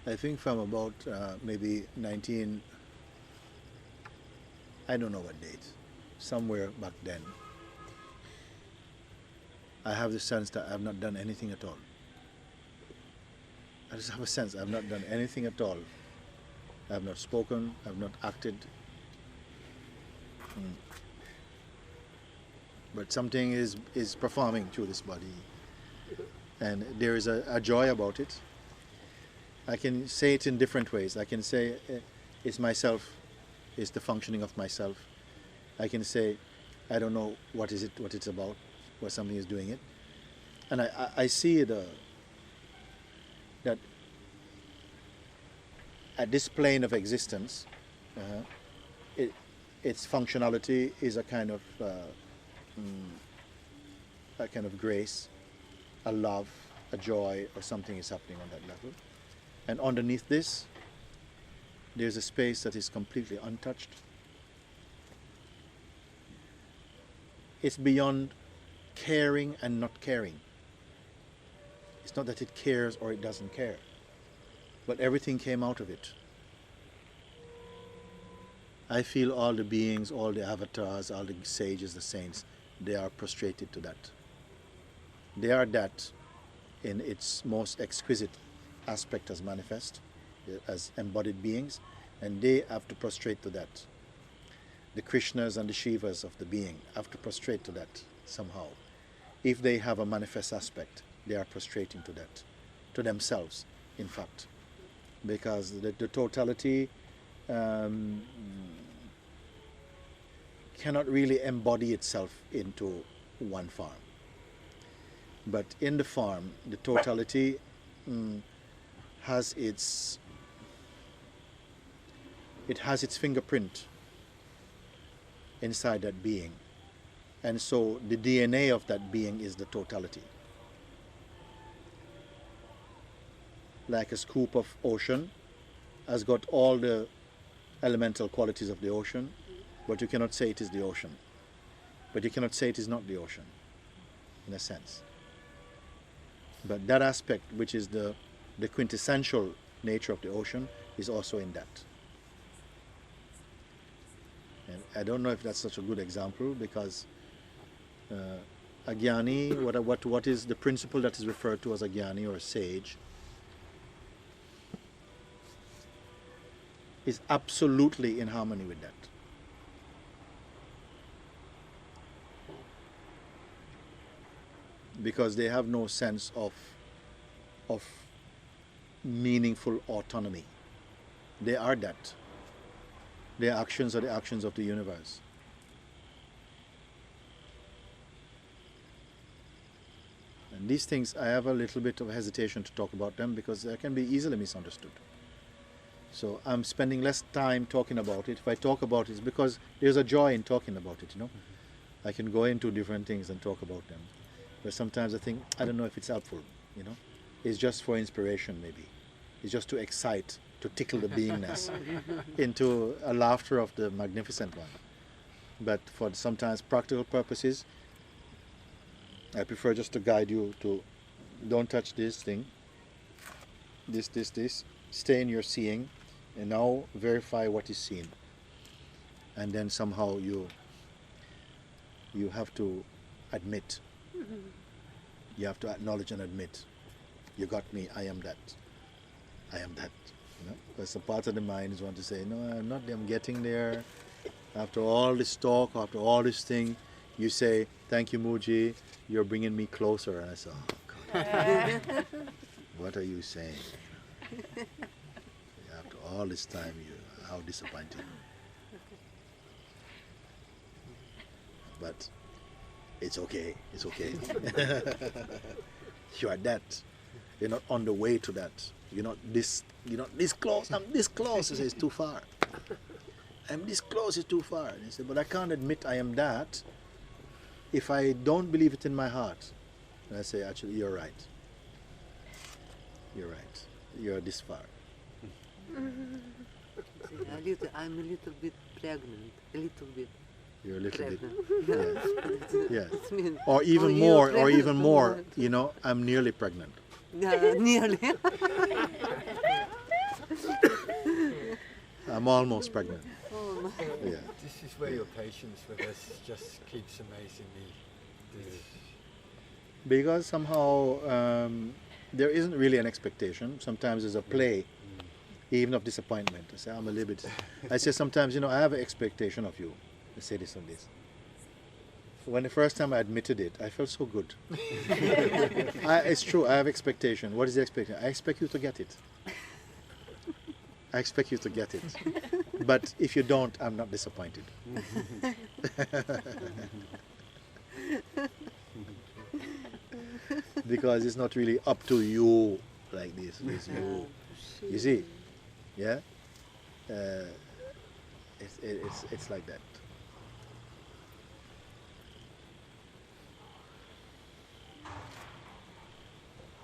I think from about maybe 19, I don't know what date, somewhere back then, I have the sense that I have not done anything at all. I just have a sense I have not done anything at all. I have not spoken, I have not acted. But something is performing through this body. And there is a joy about it. I can say it in different ways. I can say it's myself, it's the functioning of myself. I can say, I don't know what it's about, what something is doing it. And I see that at this plane of existence, its functionality is a kind of grace, a love, a joy, or something is happening on that level. And underneath this, there's a space that is completely untouched. It's beyond caring and not caring. It's not that it cares or it doesn't care, but everything came out of it. I feel all the beings, all the avatars, all the sages, the saints, they are prostrated to that. They are that in its most exquisite aspect as manifest, as embodied beings, and they have to prostrate to that. The Krishnas and the Shivas of the being have to prostrate to that somehow. If they have a manifest aspect, they are prostrating to that, to themselves, in fact, because the totality cannot really embody itself into one form. But in the form, the totality has its fingerprint inside that being. And so the DNA of that being is the totality. Like a scoop of ocean has got all the elemental qualities of the ocean, but you cannot say it is the ocean. But you cannot say it is not the ocean, in a sense. But that aspect, which is the quintessential nature of the ocean, is also in that. And I don't know if that's such a good example, because a jnani, what is the principle that is referred to as a jnani or a sage, is absolutely in harmony with that. Because they have no sense of meaningful autonomy. They are that. Their actions are the actions of the universe. And these things, I have a little bit of hesitation to talk about them because they can be easily misunderstood. So I'm spending less time talking about it. If I talk about it, it's because there's a joy in talking about it, you know. I can go into different things and talk about them. But sometimes I think, I don't know if it's helpful, you know. It's just for inspiration, maybe. It's just to excite, to tickle the beingness into a laughter of the magnificent one. But for sometimes practical purposes, I prefer just to guide you to don't touch this thing, this. Stay in your seeing, and now verify what is seen. And then somehow you have to admit. You have to acknowledge and admit. You got me, I am that. I am that. You know? Because some part of the mind is want to say, no, I'm not, I'm getting there. After all this talk, after all this thing, you say, thank you, Mooji, you're bringing me closer. And I say, oh, God. What are you saying? After all this time, how disappointing. But it's okay. It's okay. You are that. You're not on the way to that. You're not this close. I'm this close. You say, it's too far. I'm this close. It's too far. And you say, but I can't admit I am that if I don't believe it in my heart. And I say, actually, you're right. You're right. You're this far. I'm a little bit pregnant. A little bit. You're a little pregnant. bit. Yeah. It's mean. Or even more, you know, I'm nearly pregnant. Yeah, nearly. I'm almost pregnant. Oh my. Yeah. This is where your patience with us just keeps amazing me. This- Because somehow there isn't really an expectation. Sometimes there's a play, even of disappointment. I say, I'm a little bit. I say sometimes, I have an expectation of you. I say this and this. When the first time I admitted it, I felt so good. It's true, I have expectation. What is the expectation? I expect you to get it. I expect you to get it. But if you don't, I'm not disappointed. Because it's not really up to you like this. It's you. You see? Yeah? It's like that.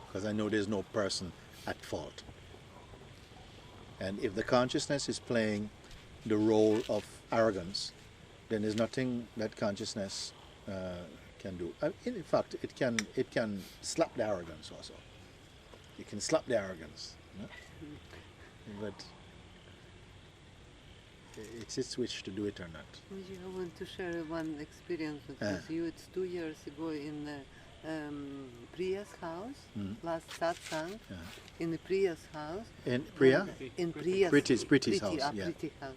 Because I know there's no person at fault. And if the consciousness is playing the role of arrogance, then there's nothing that consciousness can do. In fact, it can slap the arrogance also. It can slap the arrogance. But it's its wish to do it or not. Mooji, I want to share one experience with you. It's 2 years ago in Priya's house, last Satsang, in the Priya's house. In Priya? In Priya's Pretty's house, yeah. Pretty house.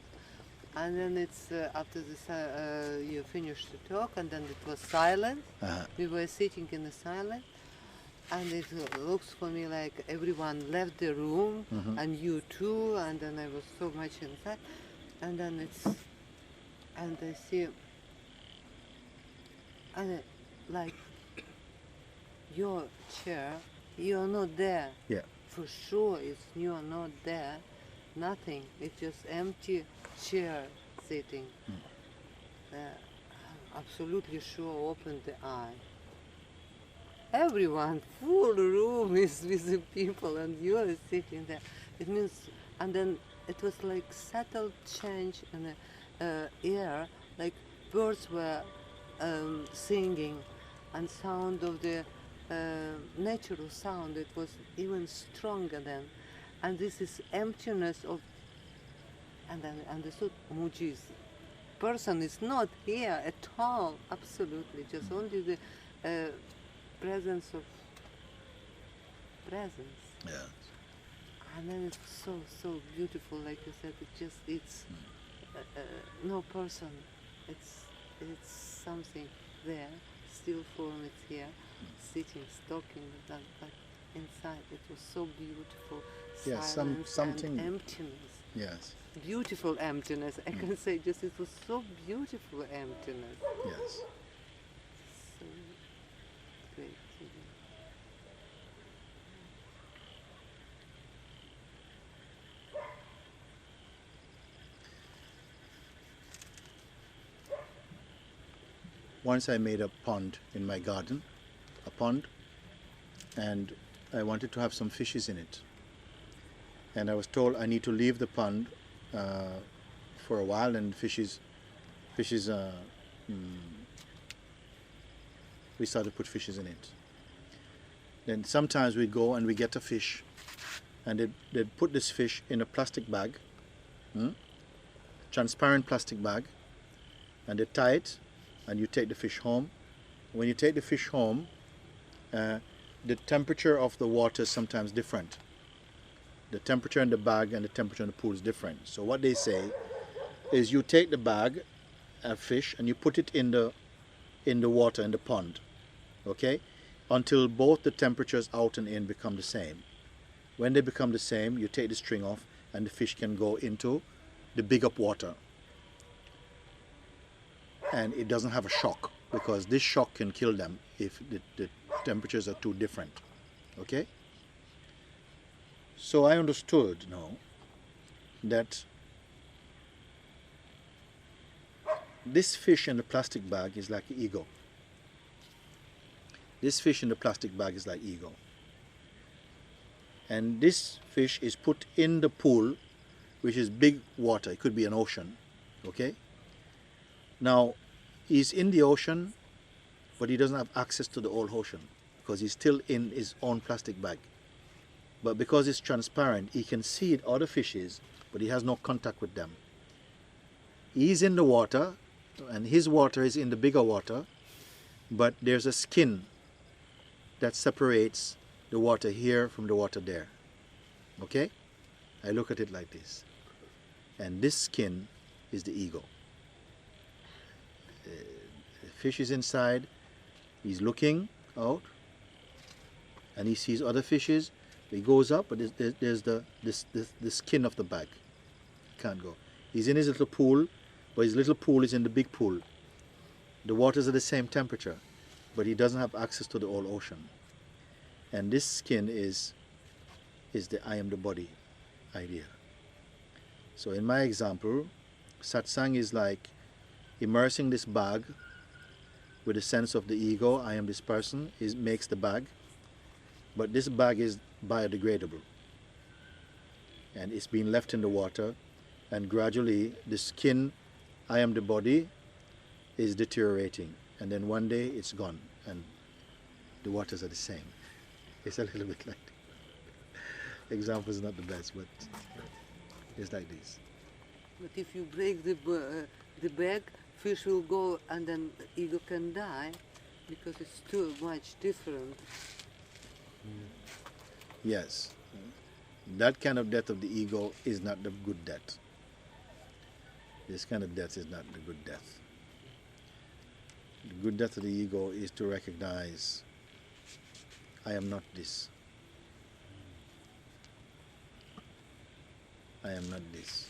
And then it's after this, you finished the talk, and then it was silent. We were sitting in the silence, and it looks for me like everyone left the room, and you too, and then I was so much inside. And then and I see, and like, your chair, you're not there. Yeah. For sure, you're not there. Nothing. It's just empty chair sitting. Absolutely sure. Open the eye. Everyone, full room is with the people, and you are sitting there. It means, and then it was like subtle change in the air, like birds were singing, and sound of the natural sound. It was even stronger then, and this is emptiness of. And then I understood Mooji's person is not here at all. Absolutely, just only the presence of presence. Yeah. And then it's so beautiful, like you said. It's no person. It's something there, still form. It's here, sitting, talking, but inside it was so beautiful. Yes, Silence something. and emptiness. Yes. Beautiful emptiness. I can say just it was so beautiful emptiness. Yes. So great. Once I made a pond in my garden, and I wanted to have some fishes in it. And I was told I need to leave the pond for a while, and fishes. We started to put fishes in it. Then sometimes we go and we get a fish, and they'd put this fish in a plastic bag, transparent plastic bag, and they tie it, and you take the fish home. When you take the fish home, the temperature of the water is sometimes different. The temperature in the bag and the temperature in the pool is different. So what they say is you take the bag of fish and you put it in the water, in the pond, okay, until both the temperatures out and in become the same. When they become the same, you take the string off and the fish can go into the big up water. And it doesn't have a shock, because this shock can kill them if the temperatures are too different, okay? So I understood now that this fish in the plastic bag is like ego. This fish in the plastic bag is like ego. And this fish is put in the pool, which is big water. It could be an ocean, okay? Now, he's in the ocean, but he doesn't have access to the whole ocean because he's still in his own plastic bag. But because it's transparent, he can see other fishes, but he has no contact with them. He's in the water, and his water is in the bigger water, but there's a skin that separates the water here from the water there. Okay? I look at it like this. And this skin is the ego. The fish is inside, he's looking out, and he sees other fishes. He goes up, but there's the skin of the bag. Can't go. He's in his little pool, but his little pool is in the big pool. The waters are the same temperature, but he doesn't have access to the whole ocean. And this skin is the I am the body idea. So in my example, satsang is like immersing this bag with a sense of the ego, I am this person, makes the bag. But this bag is biodegradable. And it's being left in the water, and gradually the skin, I am the body, is deteriorating. And then one day it's gone, and the waters are the same. It's a little bit like that. Example is not the best, but it's like this. But if you break the bag, fish will go and then ego can die because it's too much different. Yes. That kind of death of the ego is not the good death. This kind of death is not the good death. The good death of the ego is to recognize, I am not this. I am not this.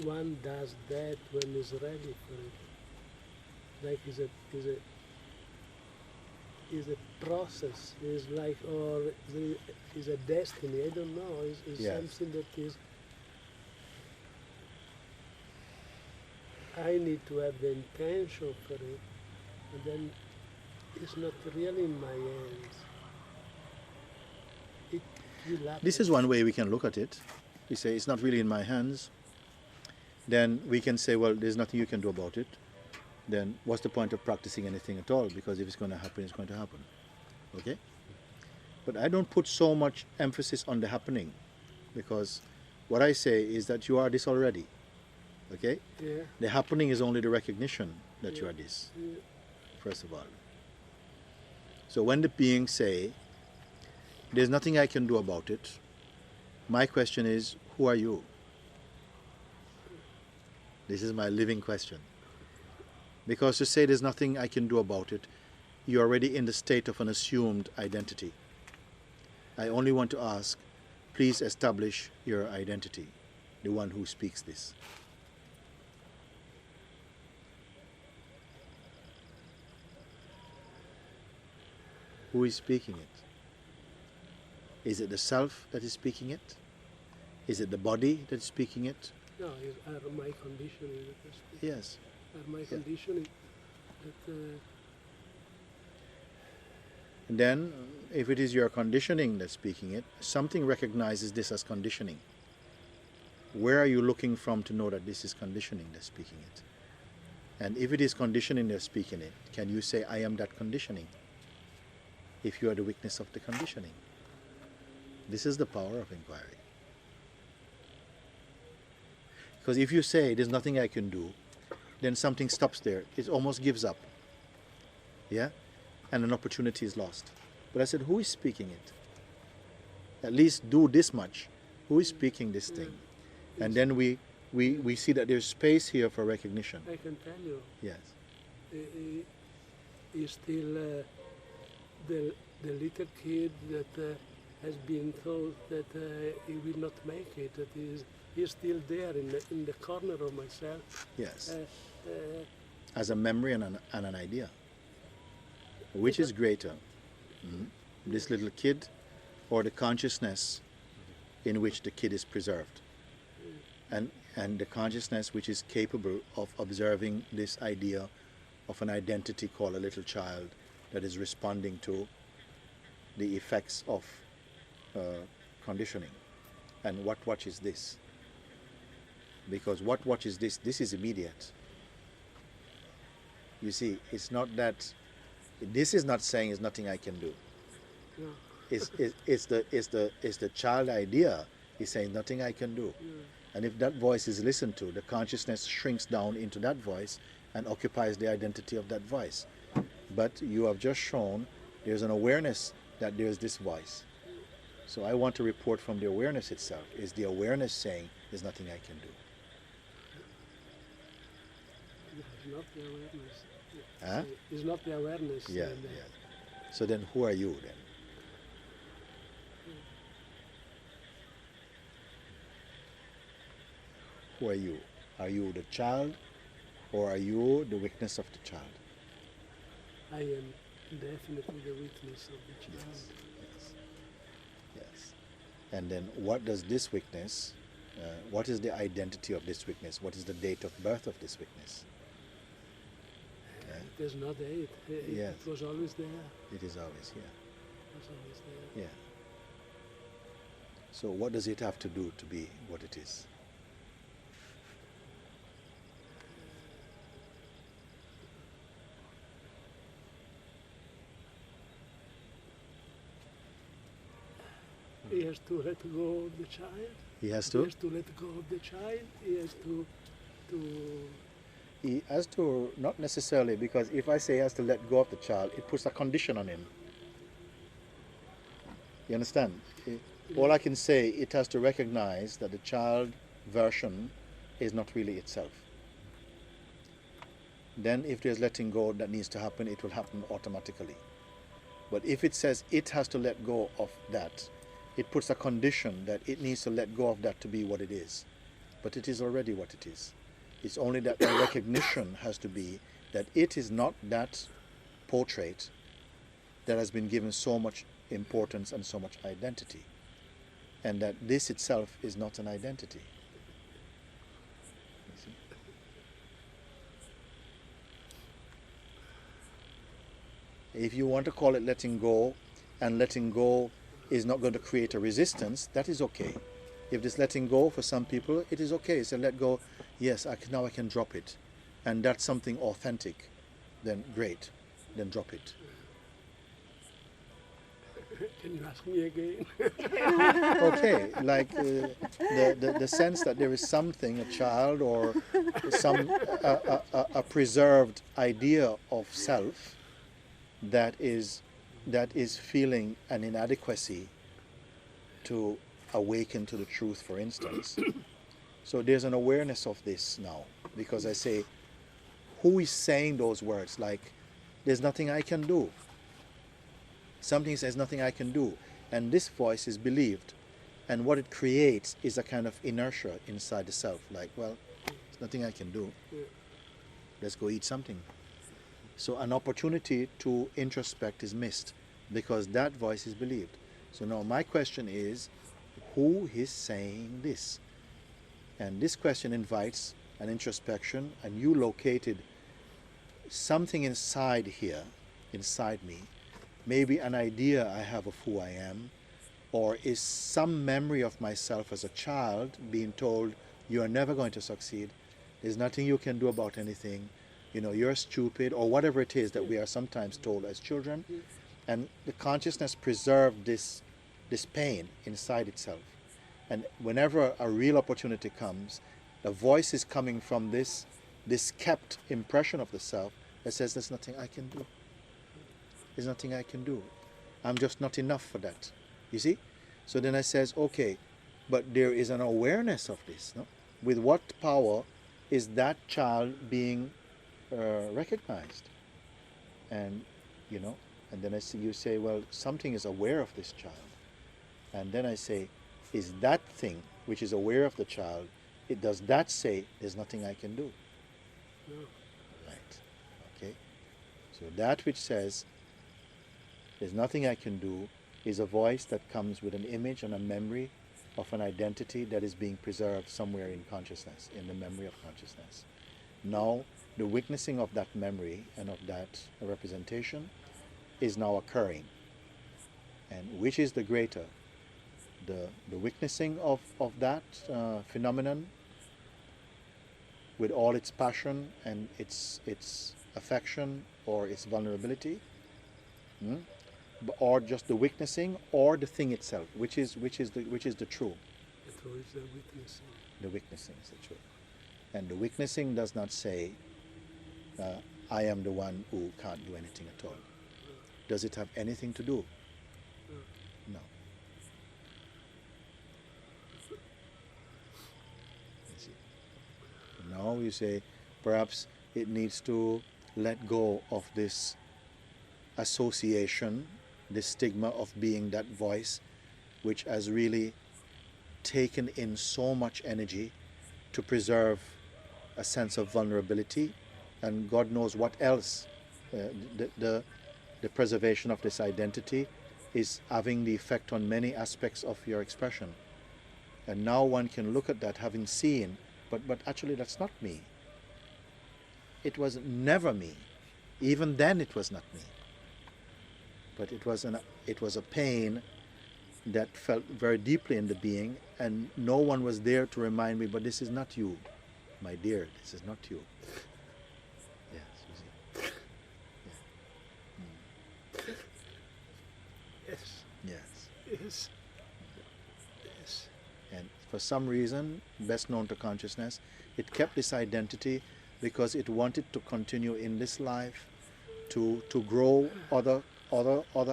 One does that when he's ready for it. Like is a process. Is like is a destiny. I don't know. Is Yes. something that is. I need to have the intention for it, and then it's not really in my hands. It will happen. This is one way we can look at it. We say it's not really in my hands. Then we can say, well, there's nothing you can do about it. Then what's the point of practicing anything at all? Because if it's going to happen, it's going to happen. Okay? But I don't put so much emphasis on the happening, because what I say is that you are this already. Okay? Yeah. The happening is only the recognition that you Yeah. are this, Yeah. first of all. So when the beings say, there's nothing I can do about it, my question is, who are you? This is my living question. Because to say there's nothing I can do about it, you're already in the state of an assumed identity. I only want to ask, please establish your identity, the one who speaks this. Who is speaking it? Is it the self that is speaking it? Is it the body that is speaking it? No, are my conditioning. Yes. Are my conditioning that. And then, if it is your conditioning that's speaking it, something recognizes this as conditioning. Where are you looking from to know that this is conditioning that's speaking it? And if it is conditioning that's speaking it, can you say, I am that conditioning? If you are the witness of the conditioning. This is the power of inquiry. Because if you say, there's nothing I can do, then something stops there. It almost gives up. Yeah? And an opportunity is lost. But I said, who is speaking it? At least do this much. Who is speaking this thing? And then we see that there's space here for recognition. I can tell you. Yes. Is still the little kid that has been told that he will not make it. That he's still there in the corner of myself. Yes. As a memory and an idea. Which is greater? This little kid or the consciousness in which the kid is preserved? And the consciousness which is capable of observing this idea of an identity called a little child that is responding to the effects of conditioning. And what is this? Because what is this? This is immediate. You see, it's not that, this is not saying it's nothing I can do. No. It's the child idea is saying nothing I can do. Yeah. And if that voice is listened to, the consciousness shrinks down into that voice and occupies the identity of that voice. But you have just shown there's an awareness that there's this voice. So I want to report from the awareness itself. Is the awareness saying there's nothing I can do? It's not the awareness. Huh? It's not the awareness. Yeah, and, yeah. So then who are you then? Who are you? Are you the child, or are you the witness of the child? I am definitely the witness of the child. Yes, yes, yes. And then what does this witness, what is the identity of this witness? What is the date of birth of this witness? There's no date. Yes. It was always there. It is always here. It was always there. Yeah. So what does it have to do to be what it is? He has to let go of the child. He has He to? has to let go of the child. He has to He has to, not necessarily, because if I say he has to let go of the child, it puts a condition on him. You understand? All I can say, it has to recognize that the child version is not really itself. Then if there's letting go that needs to happen, it will happen automatically. But if it says it has to let go of that, it puts a condition that it needs to let go of that to be what it is. But it is already what it is. It's only that the recognition has to be that it is not that portrait that has been given so much importance and so much identity. And that this itself is not an identity. You see? If you want to call it letting go, and letting go is not going to create a resistance, that is okay. If this letting go for some people, it is okay. So let go, yes, now I can drop it. And that's something authentic, then great, then drop it. Can you ask me again? Okay, like the sense that there is something, a child or some a preserved idea of self that is feeling an inadequacy to awaken to the truth, for instance. So there's an awareness of this now, because I say, who is saying those words like, there's nothing I can do? Something says nothing I can do, and this voice is believed, and what it creates is a kind of inertia inside the self, like, well, there's nothing I can do, let's go eat something. So an opportunity to introspect is missed because that voice is believed. So now my question is, who is saying this? And this question invites an introspection, and you located something inside here, inside me, maybe an idea I have of who I am, or is some memory of myself as a child being told, you are never going to succeed, there's nothing you can do about anything, you know, you're stupid, or whatever it is that we are sometimes told as children. And the consciousness preserved this pain inside itself. And whenever a real opportunity comes, the voice is coming from this kept impression of the self that says, there's nothing I can do. There's nothing I can do. I'm just not enough for that. You see? So then I says, okay, but there is an awareness of this. No? With what power is that child being recognized? And, you know, and then you say, well, something is aware of this child. And then I say, is that thing which is aware of the child, does that say, there's nothing I can do? No. Right. Okay. So that which says, there's nothing I can do, is a voice that comes with an image and a memory of an identity that is being preserved somewhere in consciousness, in the memory of consciousness. Now, the witnessing of that memory and of that representation is now occurring. And which is the greater? The witnessing of that phenomenon, with all its passion and its affection or its vulnerability, or just the witnessing, or the thing itself, which is the true. The truth is the witnessing. The witnessing is the true, and the witnessing does not say, "I am the one who can't do anything at all." Does it have anything to do? No. You see. Now you say, perhaps it needs to let go of this association, this stigma of being that voice, which has really taken in so much energy to preserve a sense of vulnerability, and God knows what else. The preservation of this identity is having the effect on many aspects of your expression. And now one can look at that, having seen, but actually that's not me. It was never me. Even then it was not me. But it was a pain that felt very deeply in the being, and no one was there to remind me, but this is not you, my dear, this is not you. Yes, you see. Yes. Yes. Yes. Yes. And for some reason, best known to consciousness, it kept this identity because it wanted to continue in this life, to grow other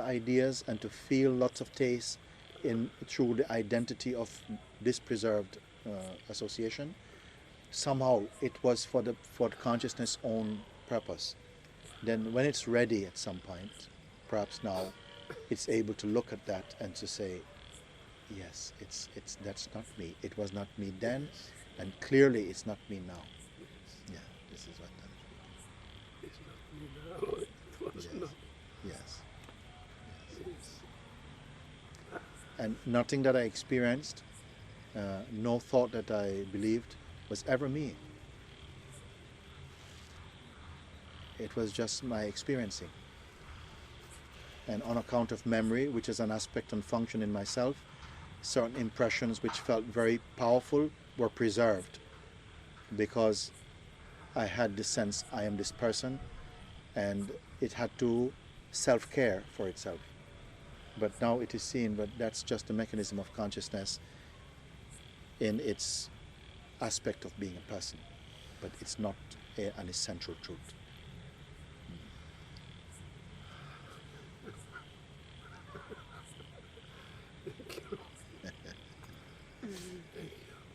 ideas and to feel lots of taste through the identity of this preserved association. Somehow it was for the consciousness' own purpose. Then when it's ready at some point, perhaps now, it's able to look at that and to say, yes, that's not me. It was not me then, and clearly it's not me now. Yeah, this is what that is. It's not me now. It was Yes. not. Yes. Yes. And nothing that I experienced, no thought that I believed was ever me. It was just my experiencing. And on account of memory, which is an aspect and function in myself, certain impressions which felt very powerful were preserved because I had the sense I am this person, and it had to self-care for itself. But now it is seen, but that's just the mechanism of consciousness in its aspect of being a person, but it's not an essential truth.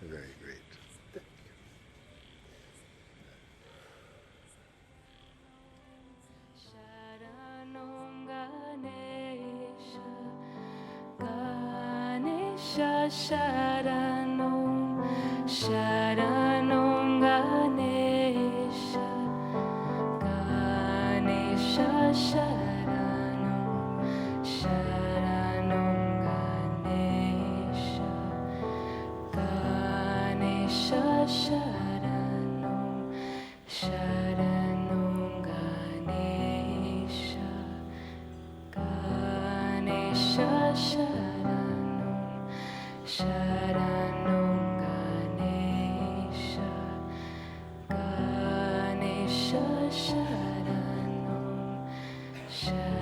Very great. Sharanam Ganesha, Ganesha Sharanam, Sharanam Ganesha, Ganesha Sharanam, Sharanam Ganesha, Ganesha Sharanam, Sharanam Ganesha, Ganesha Sharanam, Sharanam Ganesha, Ganesha Sharanam, Sharanam